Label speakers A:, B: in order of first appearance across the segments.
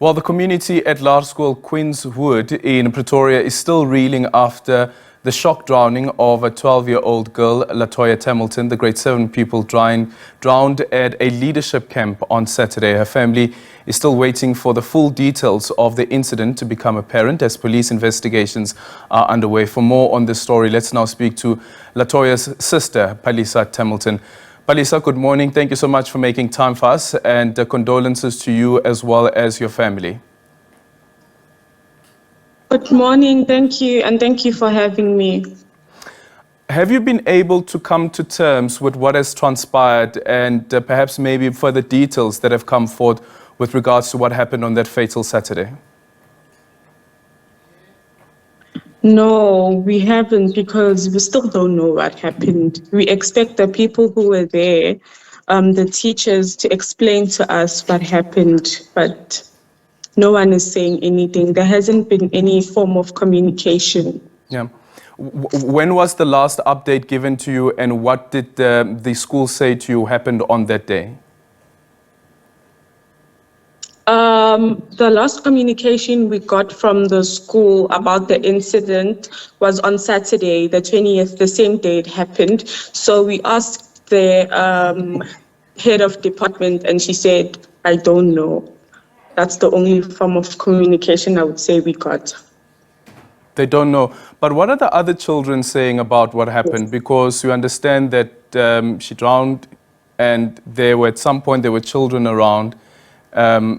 A: Well, the community at Laerskool Queenswood in Pretoria is still reeling after the shock drowning of a 12-year-old girl, Latoya Temilton, the grade 7 pupil drowned at a leadership camp on Saturday. Her family is still waiting for the full details of the incident to become apparent as police investigations are underway. For more on this story, let's now speak to Latoya's sister, Palesa Temilton. Palesa, good morning. Thank you so much for making time for us, and condolences to you as well as your family.
B: Good morning. Thank you, and thank you for having me.
A: Have you been able to come to terms with what has transpired and perhaps maybe further details that have come forth with regards to what happened on that fatal Saturday?
B: No, we haven't, because we still don't know what happened. We expect the people who were there, the teachers, to explain to us what happened, but no one is saying anything. There hasn't been any form of communication.
A: Yeah. When was the last update given to you, and what did the school say to you happened on that day?
B: The last communication we got from the school about the incident was on Saturday, the 20th, the same day it happened. So we asked the head of department, and she said, I don't know. That's the only form of communication I would say we got.
A: They don't know. But what are the other children saying about what happened? Because you understand that she drowned and at some point there were children around.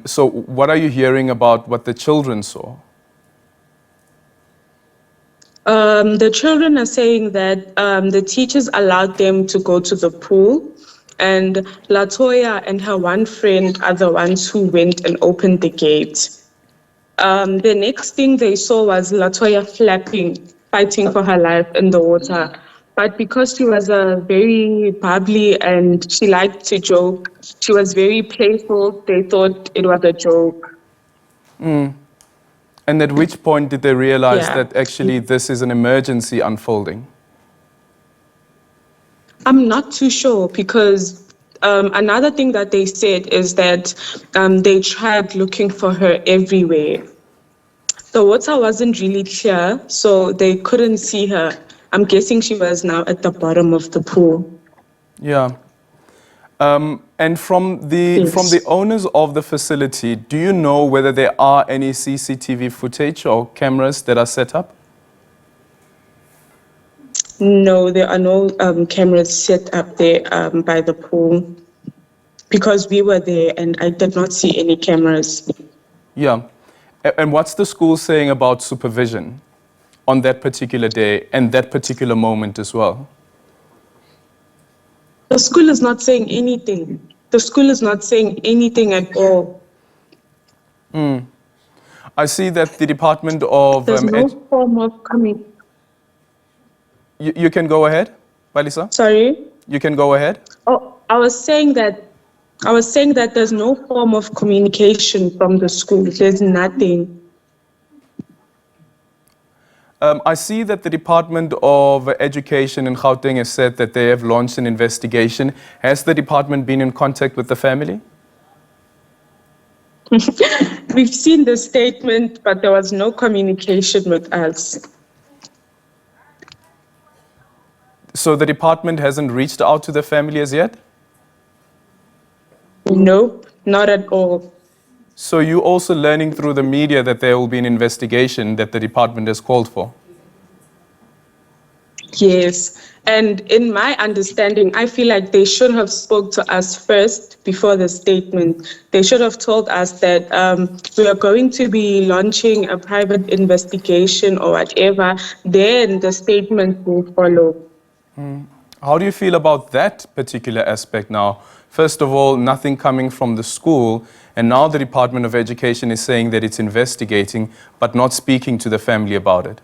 A: So what are you hearing about what the children saw?
B: The children are saying that the teachers allowed them to go to the pool, and Latoya and her one friend are the ones who went and opened the gate. The next thing they saw was Latoya fighting for her life in the water. But because she was very bubbly and she liked to joke, she was very playful, they thought it was a joke.
A: And at which point did they realize that actually this is an emergency unfolding?
B: I'm not too sure, because another thing that they said is that they tried looking for her everywhere. The water wasn't really clear, so they couldn't see her. I'm guessing she was now at the bottom of the pool.
A: Yeah. And from the owners of the facility, do you know whether there are any CCTV footage or cameras that are set up?
B: No, there are no cameras set up there by the pool, because we were there and I did not see any cameras.
A: Yeah. And what's the school saying about supervision on that particular day and that particular moment as well?
B: The school is not saying anything. The school is not saying anything at all.
A: I see that the Department of...
B: There's no form of coming.
A: You can go ahead, Palesa?
B: Sorry?
A: You can go ahead.
B: Oh, I was saying that there's no form of communication from the school. There's nothing.
A: I see that the Department of Education in Gauteng has said that they have launched an investigation. Has the department been in contact with the family?
B: We've seen the statement, but there was no communication with us.
A: So the department hasn't reached out to the family as yet?
B: Nope, not at all.
A: So you're also learning through the media that there will be an investigation that the department has called for?
B: Yes, and in my understanding, I feel like they should have spoke to us first before the statement. They should have told us that we are going to be launching a private investigation or whatever, then the statement will follow.
A: How do you feel about that particular aspect now? First of all, nothing coming from the school, and now the Department of Education is saying that it's investigating, but not speaking to the family about it.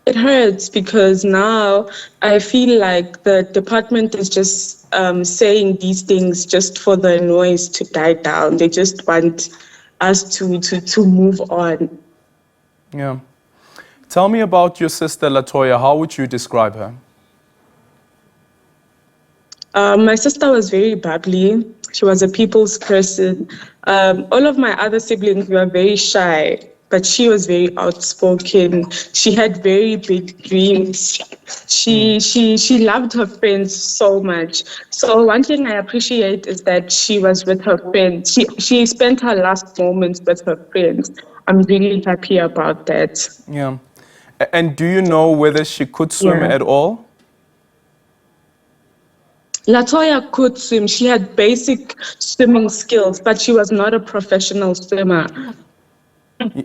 B: It hurts, because now I feel like the department is just saying these things just for the noise to die down. They just want us to move on.
A: Yeah. Tell me about your sister Latoya. How would you describe her?
B: My sister was very bubbly. She was a people's person. All of my other siblings were very shy, but she was very outspoken. She had very big dreams. She loved her friends so much. So one thing I appreciate is that she was with her friends. She spent her last moments with her friends. I'm really happy about that.
A: Yeah. And do you know whether she could swim
B: Yeah.
A: at all?
B: Latoya could swim. She had basic swimming skills, but she was not a professional swimmer.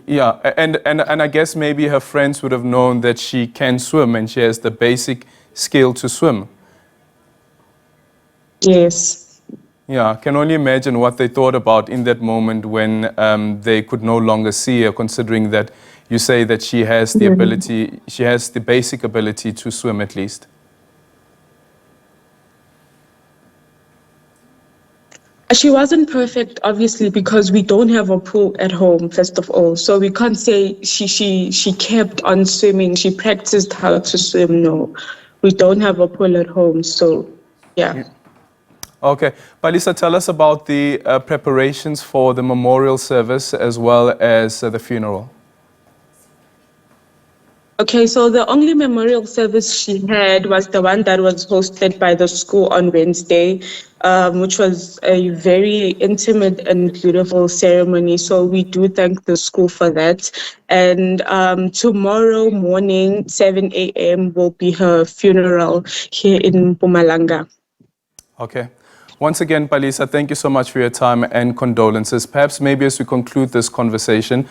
A: Yeah, and I guess maybe her friends would have known that she can swim and she has the basic skill to swim.
B: Yes.
A: Yeah, I can only imagine what they thought about in that moment when they could no longer see her, considering that you say that she has the ability, she has the basic ability to swim at least.
B: She wasn't perfect, obviously, because we don't have a pool at home, first of all. So we can't say she kept on swimming. She practiced how to swim. No, we don't have a pool at home. So, yeah.
A: Okay, Palesa, tell us about the preparations for the memorial service as well as the funeral.
B: Okay, so the only memorial service she had was the one that was hosted by the school on Wednesday, which was a very intimate and beautiful ceremony. So we do thank the school for that. And tomorrow morning, 7 a.m., will be her funeral here in Mpumalanga.
A: Okay. Once again, Palesa, thank you so much for your time and condolences. Perhaps maybe as we conclude this conversation,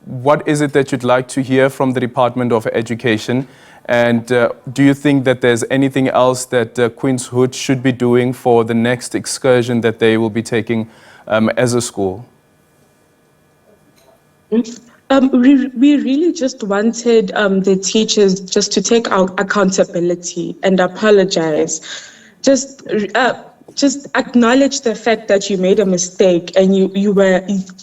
A: what is it that you'd like to hear from the Department of Education? And do you think that there's anything else that Queenswood should be doing for the next excursion that they will be taking as a school?
B: We really just wanted the teachers just to take our accountability and apologize. Just acknowledge the fact that you made a mistake and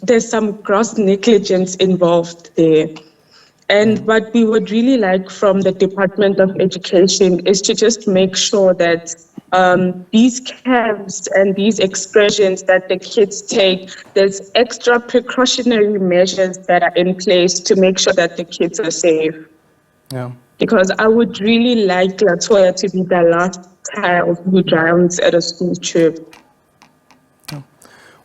B: there's some gross negligence involved there. And what we would really like from the Department of Education is to just make sure that these camps and these excursions that the kids take, there's extra precautionary measures that are in place to make sure that the kids are safe.
A: Yeah.
B: Because I would really like Latoya to be the last child who drowns at a school trip.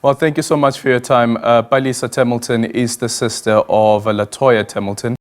A: Well, thank you so much for your time. Palesa Temilton is the sister of Latoya Temilton.